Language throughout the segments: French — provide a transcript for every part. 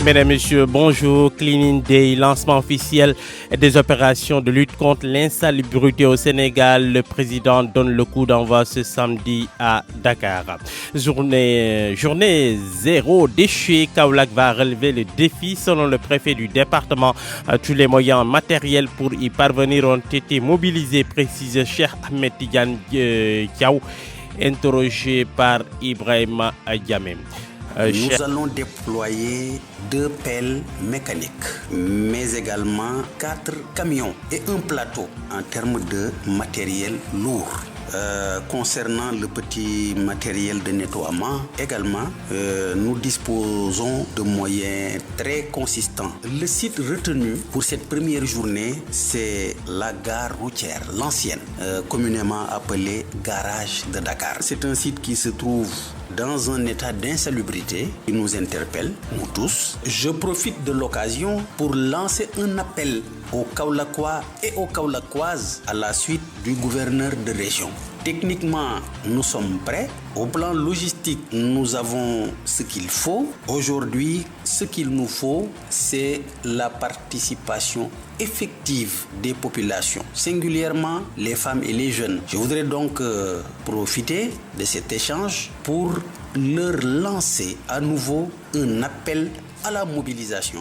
Mesdames, Messieurs, bonjour. Cleaning Day, lancement officiel des opérations de lutte contre l'insalubrité au Sénégal. Le président donne le coup d'envoi ce samedi à Dakar. Journée zéro déchet. Kaolack va relever le défi selon le préfet du département. Tous les moyens matériels pour y parvenir ont été mobilisés, précise Cheikh Ahmed Tidiane Kiaw, interrogé par Ibrahima Diamé. Nous allons déployer 2 pelles mécaniques, mais également 4 camions et un plateau en termes de matériel lourd. Concernant le petit matériel de nettoiement, également, nous disposons de moyens très consistants. Le site retenu pour cette première journée, c'est la gare routière, l'ancienne, communément appelée garage de Dakar. C'est un site qui se trouve dans un état d'insalubrité qui nous interpelle, nous tous. Je profite de l'occasion pour lancer un appel aux Kaolackois et aux Kaolackoises à la suite du gouverneur de région. Techniquement, nous sommes prêts. Au plan logistique, nous avons ce qu'il faut. Aujourd'hui, ce qu'il nous faut, c'est la participation effective des populations, singulièrement les femmes et les jeunes. Je voudrais donc profiter de cet échange pour leur lancer à nouveau un appel à la mobilisation.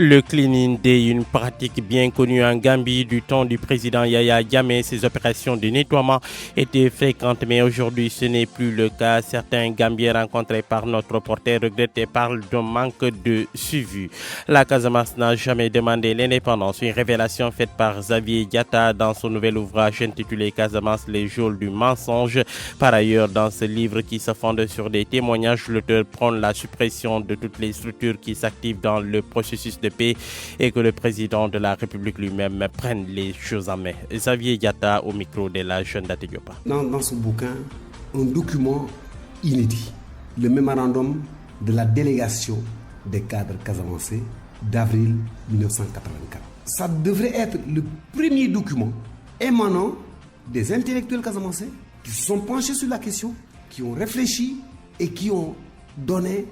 Le Cleaning Day, une pratique bien connue en Gambie du temps du président Yaya Jammeh. Ces opérations de nettoiement étaient fréquentes, mais aujourd'hui ce n'est plus le cas. Certains Gambiens rencontrés par notre reporter regrettent et parlent d'un manque de suivi. La Casamance n'a jamais demandé l'indépendance. Une révélation faite par Xavier Diatta dans son nouvel ouvrage intitulé Casamance, les geôles du mensonge. Par ailleurs, dans ce livre qui se fonde sur des témoignages, l'auteur prône la suppression de toutes les structures qui s'activent dans le processus de paix et que le président de la République lui-même prenne les choses en main. Xavier Diatta au micro de la jeune Date Diop. Dans ce bouquin, un document inédit, le mémorandum de la délégation des cadres casamançais d'avril 1984. Ça devrait être le premier document émanant des intellectuels casamançais qui se sont penchés sur la question, qui ont réfléchi et qui ont donné,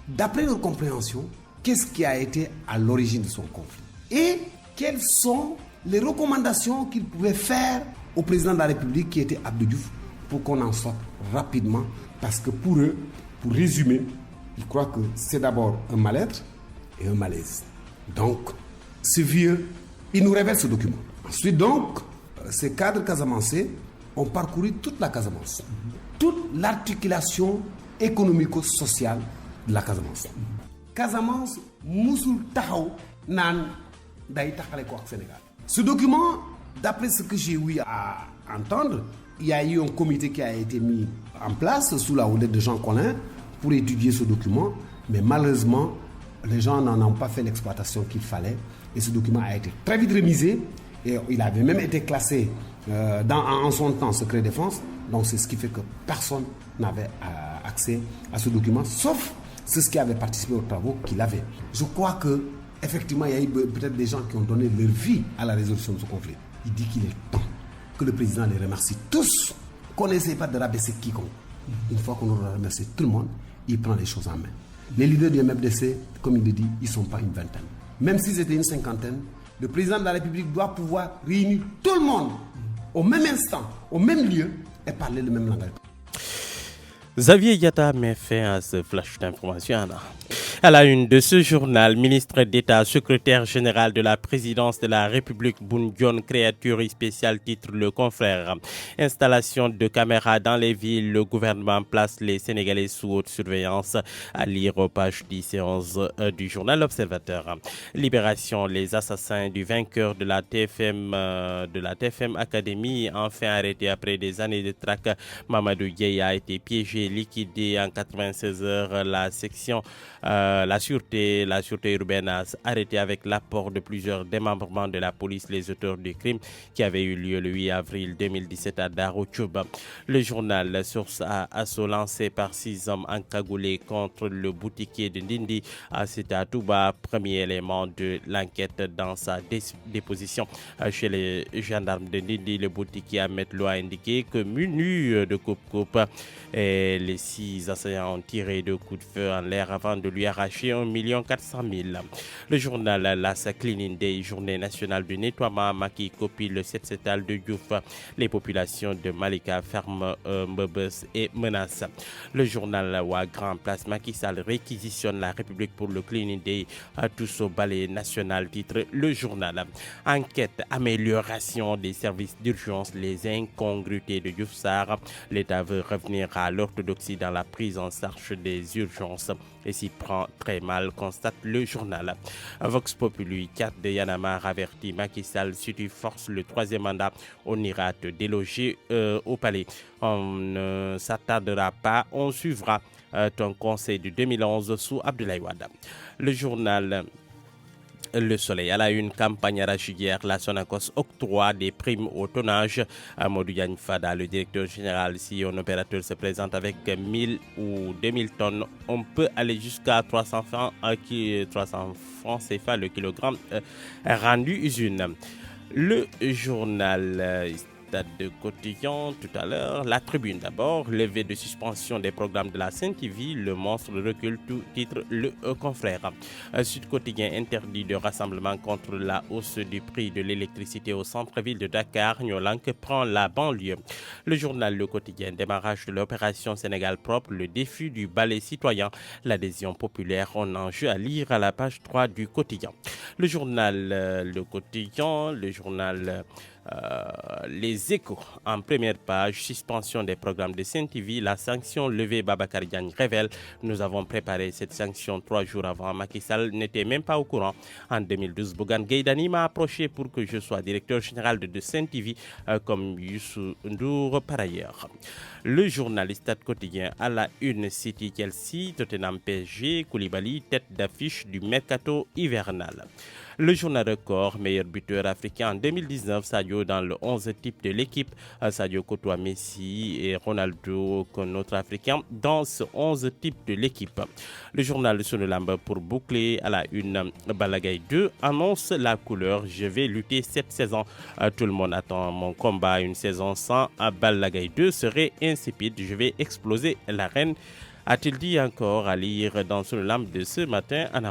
d'après leur compréhension, qu'est-ce qui a été à l'origine de son conflit et quelles sont les recommandations qu'ils pouvaient faire au président de la République qui était Abdou Diouf pour qu'on en sorte rapidement, parce que pour eux, pour résumer, ils croient que c'est d'abord un mal-être et un malaise. Donc, ce vieux, il nous révèle ce document. Ensuite donc, ces cadres casamançais ont parcouru toute la Casamance, toute l'articulation économico-sociale de la Casamance. Casamance musul taxaw nan day taxale ko ak Sénégal. Ce document, d'après ce que j'ai eu à entendre, il y a eu un comité qui a été mis en place sous la houlette de Jean Collin pour étudier ce document, mais malheureusement, les gens n'en ont pas fait l'exploitation qu'il fallait et ce document a été très vite remisé et il avait même été classé en son temps secret défense. Donc c'est ce qui fait que personne n'avait accès à ce document, sauf ceux qui avaient participé aux travaux qu'il avait. Je crois que effectivement, il y a eu peut-être des gens qui ont donné leur vie à la résolution de ce conflit. Il dit qu'il est temps que le président les remercie tous, qu'on n'essaie pas de rabaisser quiconque. Une fois qu'on aura remercié tout le monde, il prend les choses en main. Les leaders du MFDC, comme il le dit, ils ne sont pas une vingtaine. Même s'ils étaient une cinquantaine, le président de la République doit pouvoir réunir tout le monde au même instant, au même lieu et parler le même langage. Xavier Diatta met fin à ce flash d'information. À la une de ce journal, ministre d'État, secrétaire général de la présidence de la République, Boun Dionne, créature spéciale, titre Le Confrère. Installation de caméras dans les villes, le gouvernement place les Sénégalais sous haute surveillance. À lire aux pages 10 et 11 du journal L'Observateur. Libération, les assassins du vainqueur de la TFM Academy, enfin arrêté après des années de traque. Mamadou Gueye a été piégé, liquidé en 96 heures. La sûreté urbaine a arrêté avec l'apport de plusieurs démembrements de la police les auteurs du crime qui avait eu lieu le 8 avril 2017 à Daro-Tchoub. Le journal Source a assaut lancé par 6 hommes encagoulés contre le boutiquier de Ndindi à Touba, premier élément de l'enquête dans sa déposition chez les gendarmes de Ndindi. Le boutiquier Ahmed Lo a indiqué que munu de coupe-coupe, les 6 assaillants ont tiré 2 coups de feu en l'air avant de lui arraché 1 400 000. Le journal Las Cleaning Day, journée nationale du nettoiement, Macky copie le set-setal de Diouf. Les populations de Malika ferment Mbebes et menacent. Le journal Grand Place, Macky Sall réquisitionne la République pour le Cleaning Day, à tous au balai national, titre le journal. Enquête, amélioration des services d'urgence, les incongruités de Diouf Sarr. L'État veut revenir à l'orthodoxie dans la prise en charge des urgences et s'y prend très mal, constate le journal. Vox Populi, 4 de Y'en a marre avertit Macky Sall, si tu forces le 3e mandat, on ira te déloger au palais. On ne s'attardera pas, on suivra ton conseil de 2011 sous Abdoulaye Wade. Le journal Le Soleil, à la une, campagne arachidière, la Sonacos octroie des primes au tonnage. Modou Diagne Fada, le directeur général, si un opérateur se présente avec 1000 ou 2000 tonnes, on peut aller jusqu'à 300 francs CFA le kilogramme rendu usine. Le journal Stade de Quotidien tout à l'heure, la Tribune d'abord, levée de suspension des programmes de la Sen-TV, le monstre recule, tout titre le confrère. Sud Quotidien, interdit de rassemblement contre la hausse du prix de l'électricité au centre-ville de Dakar, Nyolank prend la banlieue. Le journal Le Quotidien, démarrage de l'opération Sénégal propre, le défi du balai citoyen, l'adhésion populaire, en enjeu à lire à la page 3 du quotidien. Le journal Le Quotidien, le journal Les Échos en première page, suspension des programmes de Sen-TV, la sanction levée, Babacar Diagne révèle, nous avons préparé cette sanction 3 jours avant. Macky Sall n'était même pas au courant. En 2012, Bougane Gueye Dany m'a approché pour que je sois directeur général de Sen-TV comme Youssou Ndour par ailleurs. Le journal Stade Quotidien, à la une, City Chelsea, Tottenham PSG, Koulibaly, tête d'affiche du mercato hivernal. Le journal Record, meilleur buteur africain en 2019, Sadio dans le 11 type de l'équipe. Sadio côtoie Messi et Ronaldo, qu'un autre africain, dans ce 11 type de l'équipe. Le journal Sonolambe, pour boucler à la une, Balagaï 2 annonce la couleur. Je vais lutter cette saison. Tout le monde attend mon combat. Une saison sans Balagaï 2 serait insipide. Je vais exploser l'arène, a-t-il dit encore, à lire dans Sonolambe de ce matin.